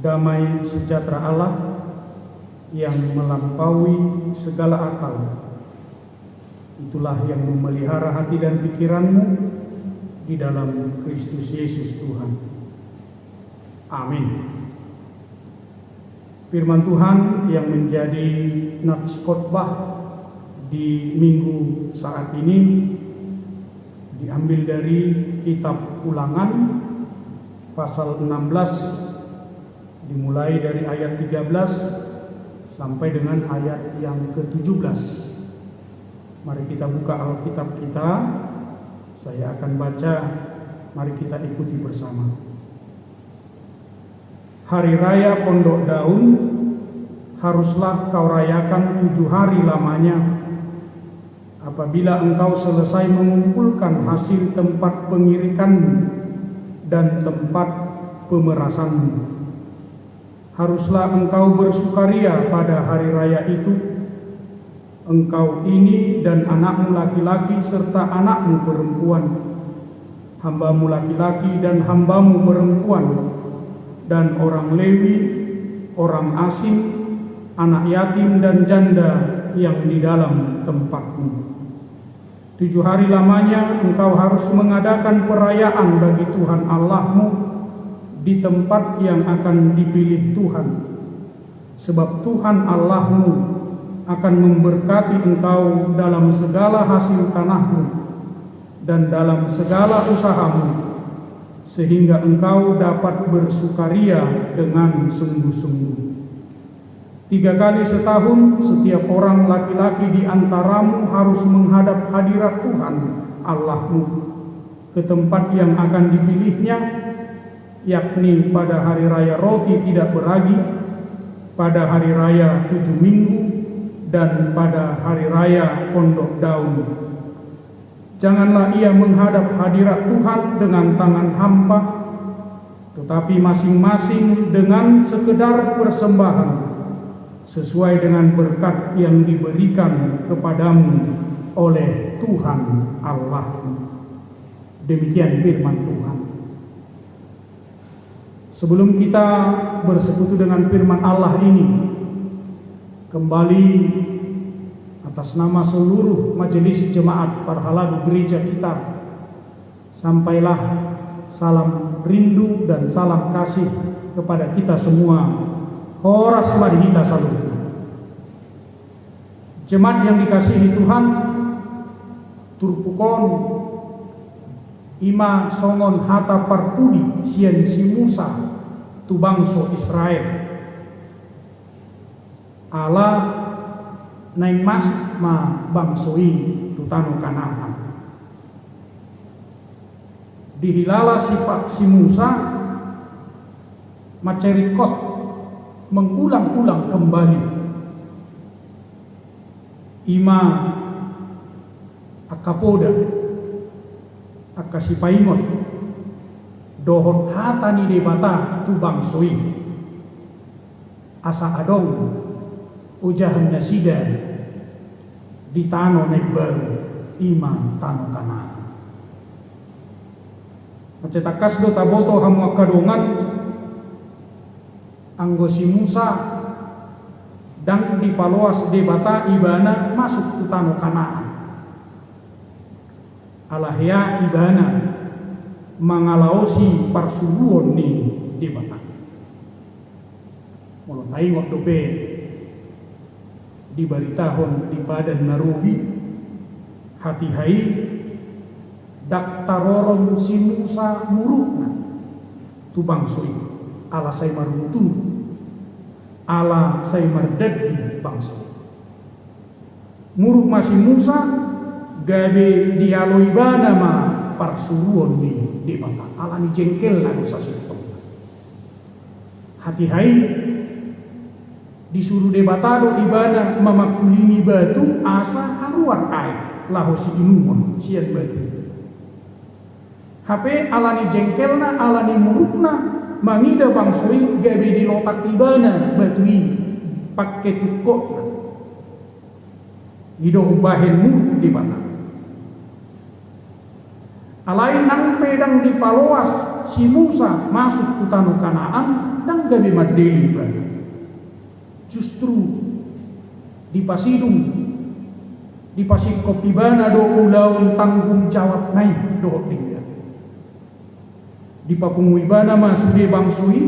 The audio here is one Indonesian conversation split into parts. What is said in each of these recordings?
damai sejahtera Allah yang melampaui segala akal, itulah yang memelihara hati dan pikiranmu di dalam Kristus Yesus Tuhan. Amin. Firman Tuhan yang menjadi nats khotbah di minggu saat ini diambil dari kitab Ulangan pasal 16, dimulai dari ayat 13 sampai dengan ayat yang ke-17. Mari kita buka Alkitab kita. Saya akan baca, mari kita ikuti bersama. Hari Raya Pondok Daun haruslah kau rayakan 7 hari lamanya. Apabila engkau selesai mengumpulkan hasil tempat pengirikanmu dan tempat pemerasanmu, haruslah engkau bersukaria pada hari raya itu, engkau ini dan anakmu laki-laki serta anakmu perempuan, hambamu laki-laki dan hambamu perempuan, dan orang Lewi, orang asing, anak yatim dan janda yang di dalam tempatmu. 7 hari lamanya engkau harus mengadakan perayaan bagi Tuhan Allahmu di tempat yang akan dipilih Tuhan, sebab Tuhan Allahmu akan memberkati engkau dalam segala hasil tanahmu dan dalam segala usahamu, sehingga engkau dapat bersukaria dengan sungguh-sungguh. 3 kali setahun setiap orang laki-laki di antaramu harus menghadap hadirat Tuhan Allahmu ke tempat yang akan dipilihnya, yakni pada hari raya roti tidak beragi, pada hari raya 7 minggu, dan pada hari raya Pondok Daun. Janganlah ia menghadap hadirat Tuhan dengan tangan hampa, tetapi masing-masing dengan sekedar persembahan sesuai dengan berkat yang diberikan kepadamu oleh Tuhan Allahmu. Demikian firman Tuhan. Sebelum kita bersekutu dengan firman Allah ini, kembali atas nama seluruh majelis jemaat Parhaladu gereja kita, sampailah salam rindu dan salam kasih kepada kita semua. Horas mari kita salut. Jemaat yang dikasihi Tuhan, turpukon ima songon hata parpudi sien si Musa tu bangso Israel. Allah naik masuk ma bangsoi tu tanu Kanaan. Dihilala si Musa macerikot mengulang-ulang kembali ima akapoda akasipaingon dohon hatani debata tu bangsoi asa adong ujahan nasida di tano naik baru ima tano Kanaan. Macetakas do taboto hamu kadongan anggo si Musa dan di paloas debata ibana masuk ke tanah Kanaan. Alahya ibana mangalaosi parsuruon ni debata. Molo taiwak dope di baritahon di badan narubi hati hai daktaroron si Musa murukna tu bangsoi ala say maruntu ala say mardadi bangso muruk masih Musa gabe dialoibana ma parsuruon di mata ala ni jengkel lagi sasito hati hai disuruh debatado ibana mamakulini batu asa haruan air lahosi inumon sian batu HP ala ni jengkelna ala ni murukna mangida bangsoi gabe di lotak ibana batui pakai tukok hidup bahenmu di mata alain nang pedang di paloas si Musa masuk ke tanah Kanaan dan gabi madeli bana. Justru di pasidung di pasikop ibana do ulaun tanggung jawab naik do tinggal. Di papungu ibana ma sude bangsui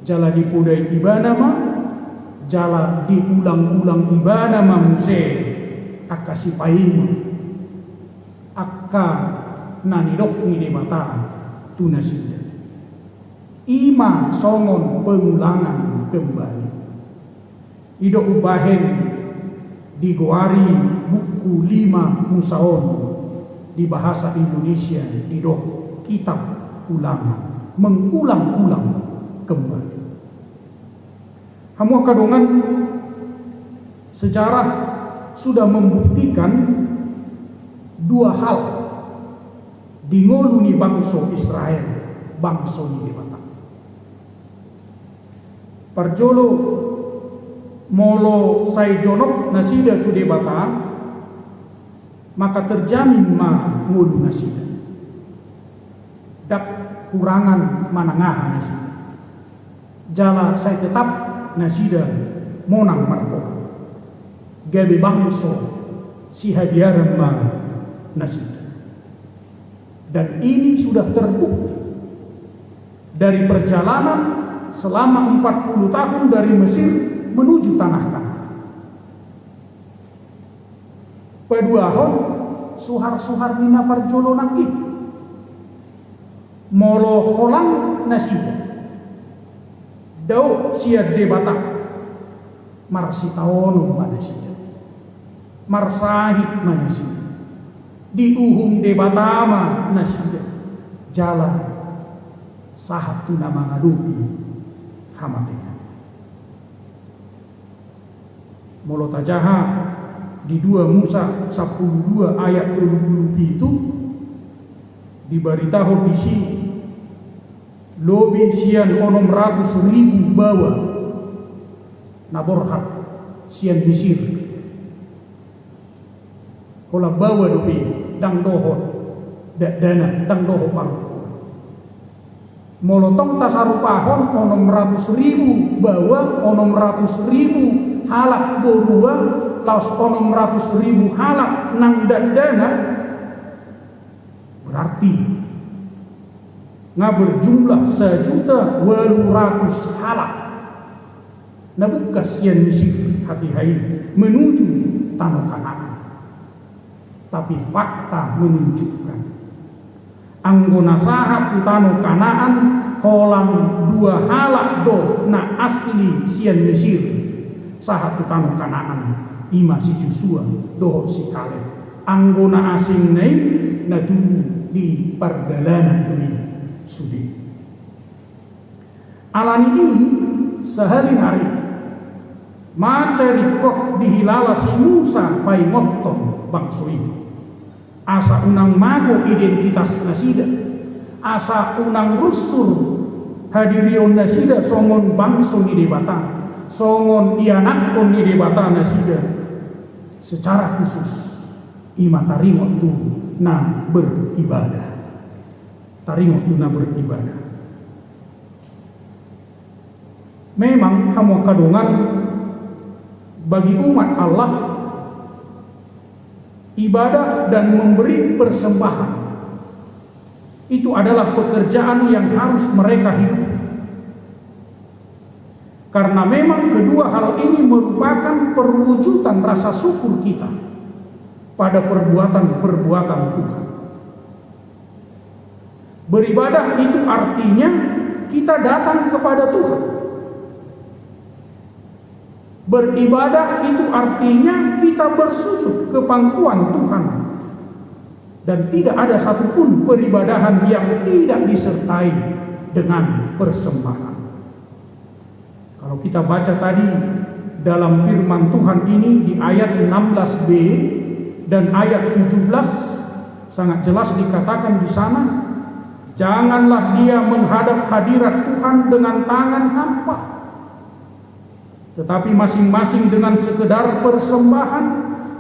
jala di pudai ibana ma jala diulang-ulang ibana ma muse akasi paima akka nanidok ni debata tunasida ima songon pengulangan kembali ido ubahen digoari buku 5 musaon di bahasa Indonesia ido kitab ulangan mengulang-ulang kembali. Hamu kadongan sejarah sudah membuktikan dua hal di ngoluni bangsa Israel, bangsa ni debata. Parjolo molo sai jonok nasida tu debata, maka terjamin ma ngolu nasida. Dak kurangan manangah nasida. Jala saya tetap nasida monang marko. Gabi bangso si hadiaran ma nasida. Dan ini sudah terbukti dari perjalanan selama 40 tahun dari Mesir menuju tanah Kanaan. Paduahon suhar-suhar mina parjolo nakit molo holang nasida dau siad debata marsitaono manasida marsahid manasida di uhum debatama nasida jala sahat tu nama ngadupi hamatnya molo tajaha di 2 Musa 12 ayat 20 itu diberitahu di sini lobi sian 600.000 bawa naborhat sian Mesir kola bawa dobi dang dohot dana dang doho paru molotong tasarupahon 600.000 bawa 600.000 halak borua laos 600.000 halak nang dana berarti nga berjumlah 1.800.000 halak nabukas yan Mesir hati-hati menuju tanah Kanaan. Tapi fakta menunjukkan anggona sahat tanah Kanaan holang 2 halak do na asli sian Mesir sahat tanah Kanaan ima si Joshua do si Kaleb anggona asing naik na dulu di perdalanan ini sudah alani ini sehari-hari macari kok dihilala si Musa pai ngotong bangsa ini asa unang mago identitas nasida asa unang rusur hadirion nasida songon bangsa ni debata songon ianakon ni debata nasida secara khusus ima taringot tu na beribadah taringot tu na beribadah memang kamu kadongan bagi umat Allah ibadah dan memberi persembahan itu adalah pekerjaan yang harus mereka hidup. Karena memang kedua hal ini merupakan perwujudan rasa syukur kita pada perbuatan-perbuatan Tuhan. Beribadah itu artinya kita datang kepada Tuhan. Beribadah itu artinya kita bersujud ke pangkuan Tuhan. Dan tidak ada satupun peribadahan yang tidak disertai dengan persembahan. Kalau kita baca tadi dalam firman Tuhan ini di ayat 16b dan ayat 17 sangat jelas dikatakan di sana, janganlah dia menghadap hadirat Tuhan dengan tangan hampa, tetapi masing-masing dengan sekedar persembahan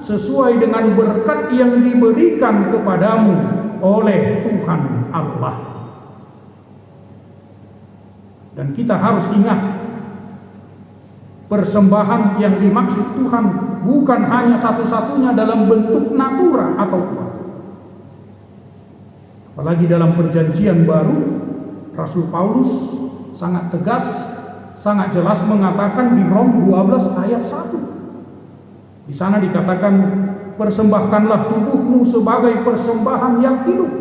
sesuai dengan berkat yang diberikan kepadamu oleh Tuhan Allah. Dan kita harus ingat, persembahan yang dimaksud Tuhan bukan hanya satu-satunya dalam bentuk natura atau uang. Apalagi dalam perjanjian baru, Rasul Paulus sangat tegas, sangat jelas mengatakan di Rom 12 ayat 1. Di sana dikatakan, persembahkanlah tubuhmu sebagai persembahan yang hidup,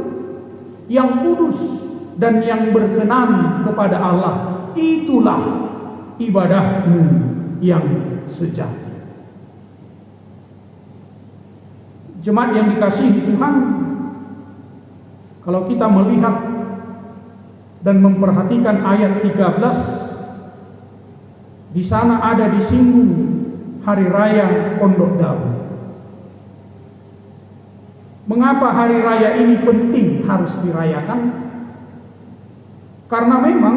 yang kudus, dan yang berkenan kepada Allah. Itulah ibadahmu yang sejati. Jemaat yang dikasihi Tuhan, kalau kita melihat dan memperhatikan ayat 13, di sana ada disinggung hari raya Pondok Daun. Mengapa hari raya ini penting harus dirayakan? Karena memang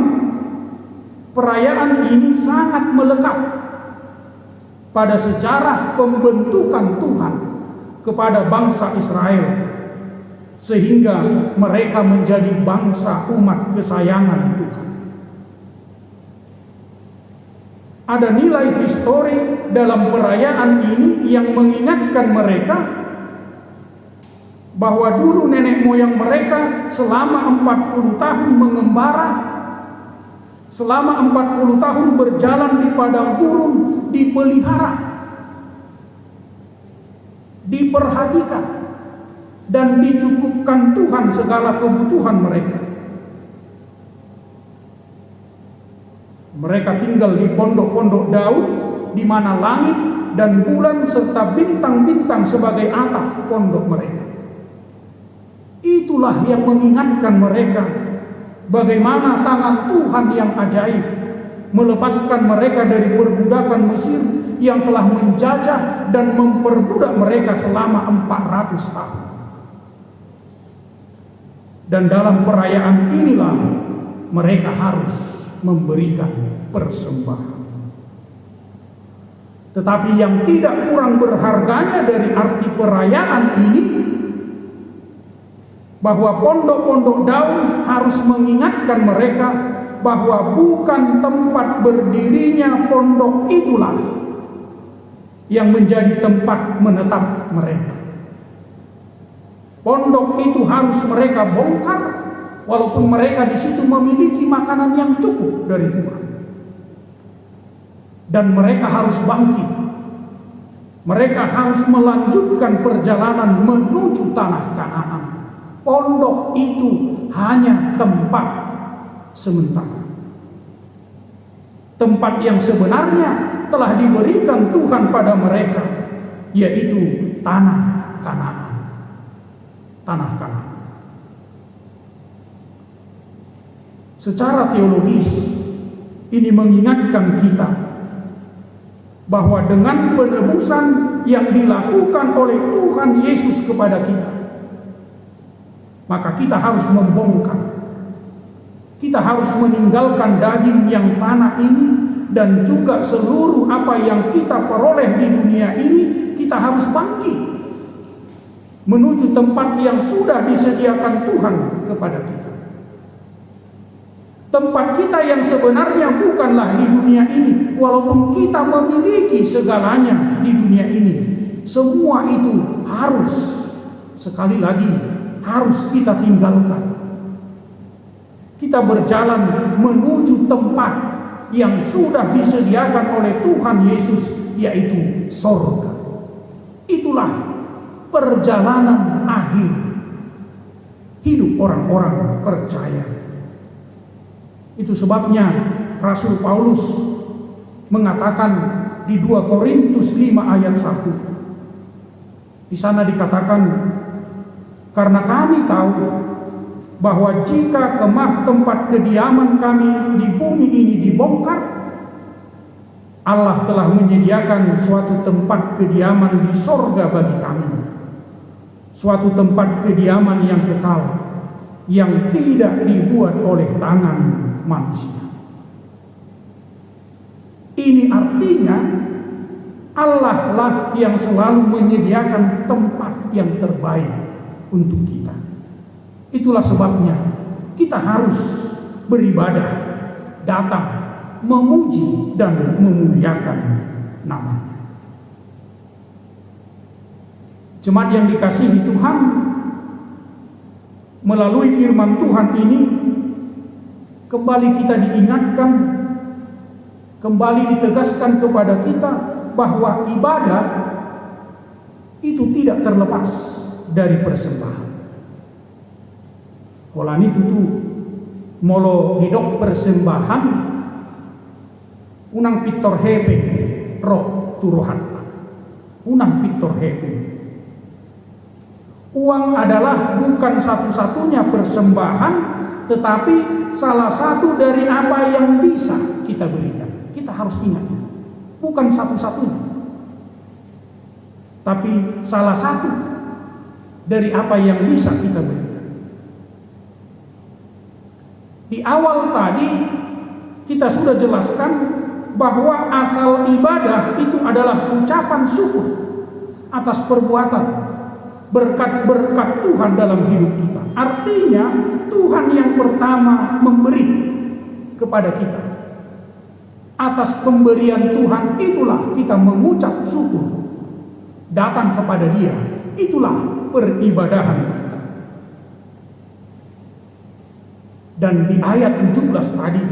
perayaan ini sangat melekat pada sejarah pembentukan Tuhan kepada bangsa Israel, sehingga mereka menjadi bangsa umat kesayangan Tuhan. Ada nilai histori dalam perayaan ini yang mengingatkan mereka bahwa dulu nenek moyang mereka selama 40 tahun mengembara, selama 40 tahun berjalan di padang gurun, dipelihara, diperhatikan, dan dicukupkan Tuhan segala kebutuhan mereka. Mereka tinggal di pondok-pondok daun, di mana langit dan bulan serta bintang-bintang sebagai atap pondok mereka. Itulah yang mengingatkan mereka bagaimana tangan Tuhan yang ajaib melepaskan mereka dari perbudakan Mesir yang telah menjajah dan memperbudak mereka selama 400 tahun. Dan dalam perayaan inilah mereka harus memberikan persembahan. Tetapi yang tidak kurang berharganya dari arti perayaan ini, bahwa pondok-pondok daun harus mengingatkan mereka bahwa bukan tempat berdirinya pondok itulah yang menjadi tempat menetap mereka. Pondok itu harus mereka bongkar, walaupun mereka di situ memiliki makanan yang cukup dari Tuhan. Dan mereka harus bangkit. Mereka harus melanjutkan perjalanan menuju tanah Kanaan. Pondok itu hanya tempat sementara. Tempat yang sebenarnya telah diberikan Tuhan pada mereka, yaitu tanah Kanaan. Tanah Kanaan. Secara teologis, ini mengingatkan kita bahwa dengan penebusan yang dilakukan oleh Tuhan Yesus kepada kita, maka kita harus membongkar. Kita harus meninggalkan daging yang fana ini, dan juga seluruh apa yang kita peroleh di dunia ini. Kita harus bangkit menuju tempat yang sudah disediakan Tuhan kepada kita. Tempat kita yang sebenarnya bukanlah di dunia ini, walaupun kita memiliki segalanya di dunia ini. Semua itu harus, sekali lagi, harus kita tinggalkan. Kita berjalan menuju tempat yang sudah disediakan oleh Tuhan Yesus, yaitu sorga. Itulah perjalanan akhir hidup orang-orang percaya. Itu sebabnya Rasul Paulus mengatakan di 2 Korintus 5 ayat 1. Di sana dikatakan, karena kami tahu bahwa jika kemah tempat kediaman kami di bumi ini dibongkar, Allah telah menyediakan suatu tempat kediaman di sorga bagi kami, suatu tempat kediaman yang kekal, yang tidak dibuat oleh tangan manusia. Ini artinya Allah lah yang selalu menyediakan tempat yang terbaik untuk kita. Itulah sebabnya kita harus beribadah datang memuji dan memuliakan nama. Jemaat yang dikasihi Tuhan, melalui firman Tuhan ini kembali kita diingatkan, kembali ditegaskan kepada kita bahwa ibadah itu tidak terlepas dari persembahan. Kolani tutu molo hidok persembahan unang pitor hebe roh turohat, unang pitor hebe. Uang adalah bukan satu-satunya persembahan, tetapi salah satu dari apa yang bisa kita berikan. Kita harus ingat itu. Bukan satu-satunya, tapi salah satu dari apa yang bisa kita berikan. Di awal tadi kita sudah jelaskan bahwa asal ibadah itu adalah ucapan syukur atas perbuatan berkat-berkat Tuhan dalam hidup kita. Artinya Tuhan yang pertama memberi kepada kita. Atas pemberian Tuhan itulah kita mengucap syukur, datang kepada Dia. Itulah peribadahan kita. Dan di ayat 17 tadi,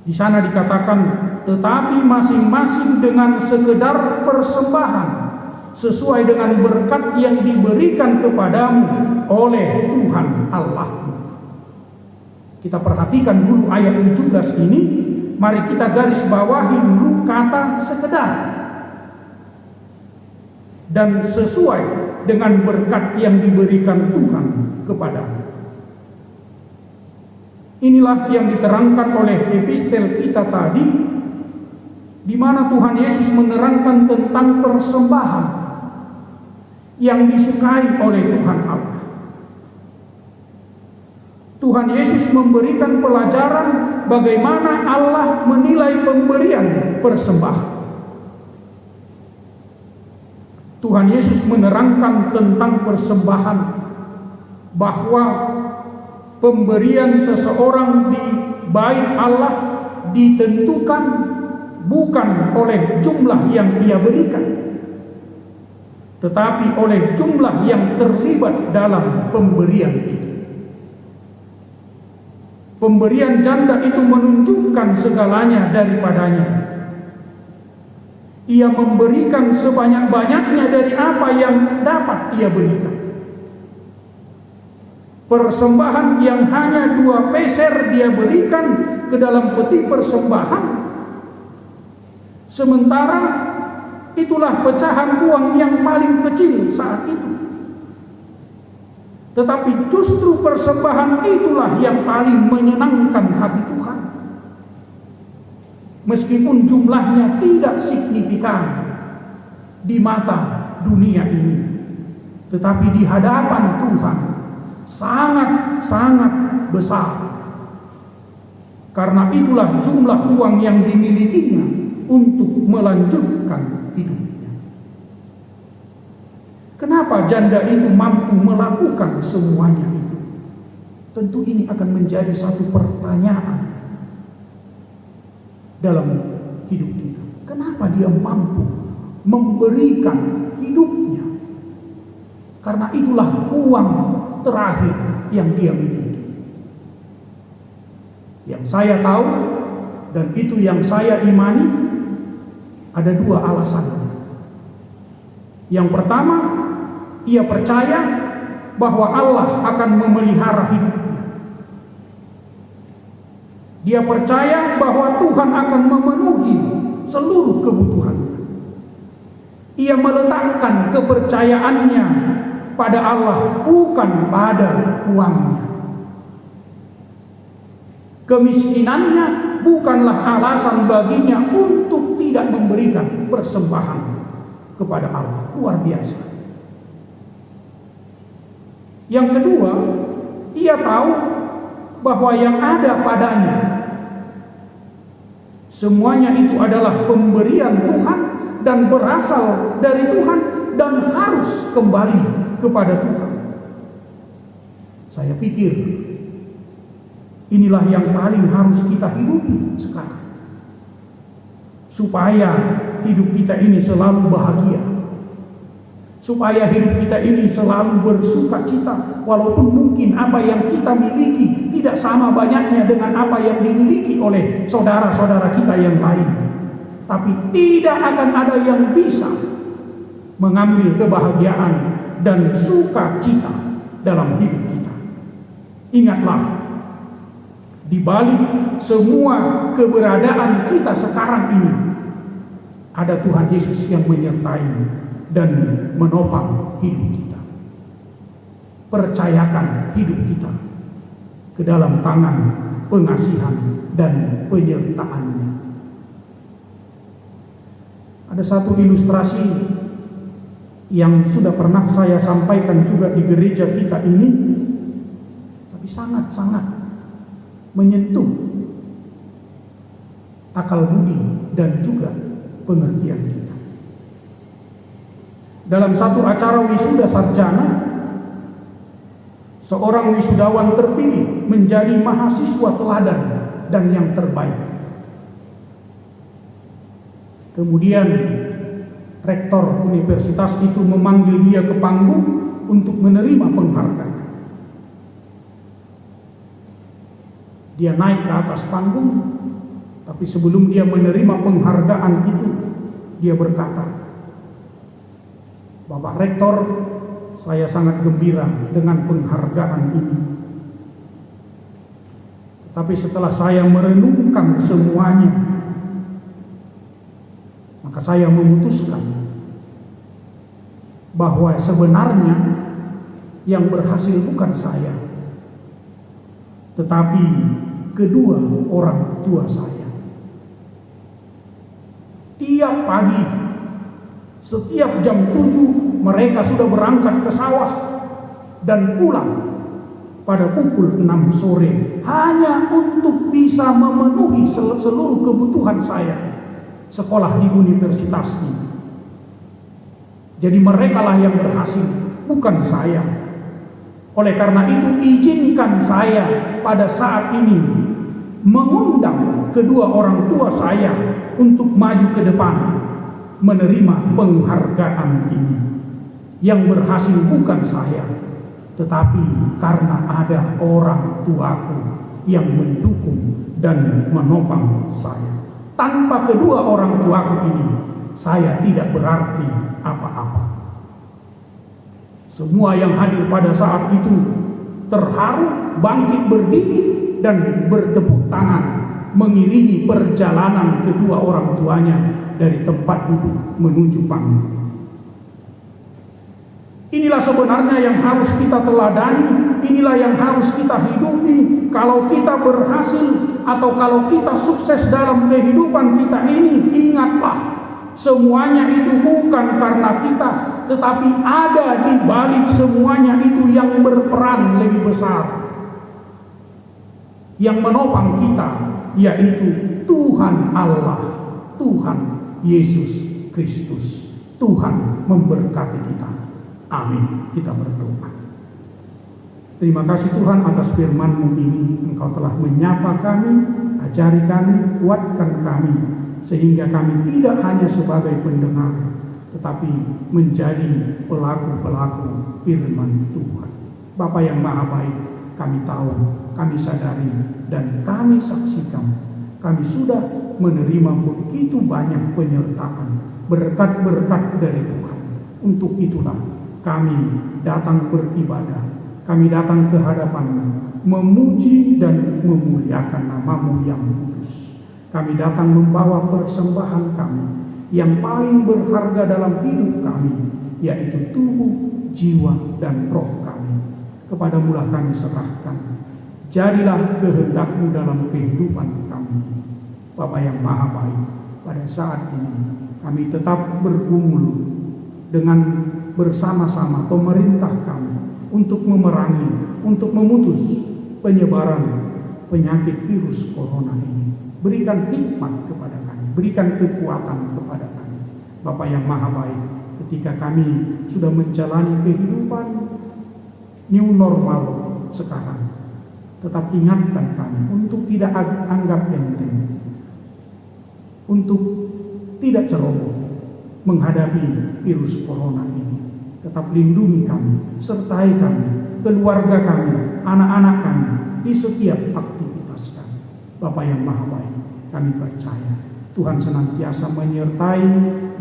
di sana dikatakan, tetapi masing-masing dengan sekedar persembahan sesuai dengan berkat yang diberikan kepadamu oleh Tuhan Allahmu. Kita perhatikan dulu ayat 17 ini. Mari kita garis bawahi dulu kata sekedar dan sesuai dengan berkat yang diberikan Tuhan kepadamu. Inilah yang diterangkan oleh epistel kita tadi, di mana Tuhan Yesus menerangkan tentang persembahan yang disukai oleh Tuhan Allah. Tuhan Yesus memberikan pelajaran bagaimana Allah menilai pemberian persembahan. Tuhan Yesus menerangkan tentang persembahan bahwa pemberian seseorang di bait Allah ditentukan bukan oleh jumlah yang ia berikan, tetapi oleh jumlah yang terlibat dalam pemberian itu. Pemberian janda itu menunjukkan segalanya daripadanya. Ia memberikan sebanyak-banyaknya dari apa yang dapat ia berikan. Persembahan yang hanya 2 peser dia berikan ke dalam peti persembahan, sementara itulah pecahan uang yang paling kecil saat itu. Tetapi justru persembahan itulah yang paling menyenangkan hati Tuhan. Meskipun jumlahnya tidak signifikan di mata dunia ini, tetapi di hadapan Tuhan sangat-sangat besar. Karena itulah jumlah uang yang dimilikinya untuk melanjutkan hidupnya. Kenapa janda itu mampu melakukan semuanya itu? Tentu ini akan menjadi satu pertanyaan dalam hidup kita. Kenapa dia mampu memberikan hidupnya? Karena itulah uang terakhir yang dia miliki. Yang saya tahu dan itu yang saya imani, ada 2 alasan. Yang pertama, ia percaya bahwa Allah akan memelihara hidupnya. Dia percaya bahwa Tuhan akan memenuhi seluruh kebutuhannya. Ia meletakkan kepercayaannya pada Allah, bukan pada uangnya. Kemiskinannya bukanlah alasan baginya untuk tidak memberikan persembahan kepada Allah. Luar biasa. Yang kedua, ia tahu bahwa yang ada padanya semuanya itu adalah pemberian Tuhan dan berasal dari Tuhan dan harus kembali kepada Tuhan. Saya pikir Inilah yang paling harus kita hidupi sekarang, supaya hidup kita ini selalu bahagia, supaya hidup kita ini selalu bersuka cita, walaupun mungkin apa yang kita miliki tidak sama banyaknya dengan apa yang dimiliki oleh saudara-saudara kita yang lain. Tapi tidak akan ada yang bisa mengambil kebahagiaan dan sukacita dalam hidup kita. Ingatlah, di balik semua keberadaan kita sekarang ini, ada Tuhan Yesus yang menyertai dan menopang hidup kita. Percayakan hidup kita ke dalam tangan pengasihan dan penyertaan-Nya. Ada satu ilustrasi yang sudah pernah saya sampaikan juga di gereja kita ini, tapi sangat-sangat menyentuh akal budi dan juga pengertian kita. Dalam satu acara wisuda sarjana, seorang wisudawan terpilih menjadi mahasiswa teladan dan yang terbaik. Kemudian rektor universitas itu memanggil dia ke panggung untuk menerima penghargaan. Dia naik ke atas panggung, tapi sebelum dia menerima penghargaan itu, dia berkata, "Bapak Rektor, saya sangat gembira dengan penghargaan ini. Tapi setelah saya merenungkan semuanya, maka saya memutuskan bahwa sebenarnya yang berhasil bukan saya, tetapi kedua orang tua saya. Tiap pagi, setiap jam 7 mereka sudah berangkat ke sawah dan pulang pada pukul 6 sore hanya untuk bisa memenuhi seluruh kebutuhan saya sekolah di universitas ini. Jadi merekalah yang berhasil, bukan saya. Oleh karena itu, izinkan saya pada saat ini mengundang kedua orang tua saya untuk maju ke depan menerima penghargaan ini. Yang berhasil bukan saya, tetapi karena ada orang tuaku yang mendukung dan menopang saya. Tanpa kedua orang tuaku ini, saya tidak berarti apa-apa. Semua yang hadir pada saat itu terharu, bangkit berdiri dan bertepuk tangan mengiringi perjalanan kedua orang tuanya dari tempat duduk menuju panggung. Inilah sebenarnya yang harus kita teladani, inilah yang harus kita hidupi. Kalau kita berhasil atau kalau kita sukses dalam kehidupan kita ini, ingatlah, semuanya itu bukan karena kita, tetapi ada di balik semuanya itu yang berperan lebih besar, yang menopang kita, yaitu Tuhan Allah, Tuhan Yesus Kristus. Tuhan memberkati kita. Amin. Kita berdoa. Terima kasih Tuhan atas firman-Mu ini. Engkau telah menyapa kami, ajari kami, kuatkan kami, sehingga kami tidak hanya sebagai pendengar, tetapi menjadi pelaku-pelaku firman Tuhan. Bapa yang Maha Baik, kami tahu, kami sadari, dan kami saksikan, kami sudah menerima begitu banyak penyertaan, berkat-berkat dari Tuhan. Untuk itulah kami datang beribadah, kami datang ke hadapan-Mu, memuji dan memuliakan nama-Mu yang kudus. Kami datang membawa persembahan kami yang paling berharga dalam hidup kami, yaitu tubuh, jiwa, dan roh kami. Kepadamu lah kami serahkan. Jadilah kehendak-Mu dalam kehidupan kami. Bapa yang Maha Baik, pada saat ini kami tetap bergumul dengan bersama-sama pemerintah kami untuk memerangi, untuk memutus penyebaran penyakit virus corona ini. Berikan hikmat kepada kami, berikan kekuatan kepada kami. Bapa yang Maha Baik, ketika kami sudah menjalani kehidupan new normal sekarang, tetap ingatkan kami untuk tidak anggap enteng, untuk tidak ceroboh menghadapi virus corona ini. Tetap lindungi kami, sertai kami, keluarga kami, anak-anak kami di setiap aktivitas kami. Bapa yang Maha Baik, kami percaya Tuhan senantiasa menyertai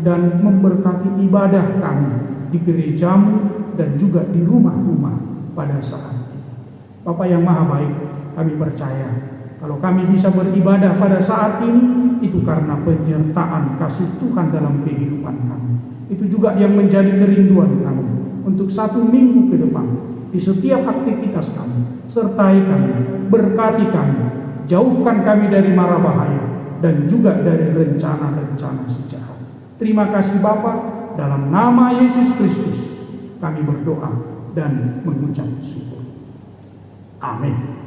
dan memberkati ibadah kami di gerejamu dan juga di rumah-rumah pada saat ini. Bapa yang Maha Baik, kami percaya kalau kami bisa beribadah pada saat ini, itu karena penyertaan kasih Tuhan dalam kehidupan kami. Itu juga yang menjadi kerinduan kami untuk 1 minggu ke depan di setiap aktivitas kami. Sertai kami, berkati kami, jauhkan kami dari mara bahaya dan juga dari rencana-rencana si jahat. Terima kasih Bapa, dalam nama Yesus Kristus kami berdoa dan mengucap syukur. Amin.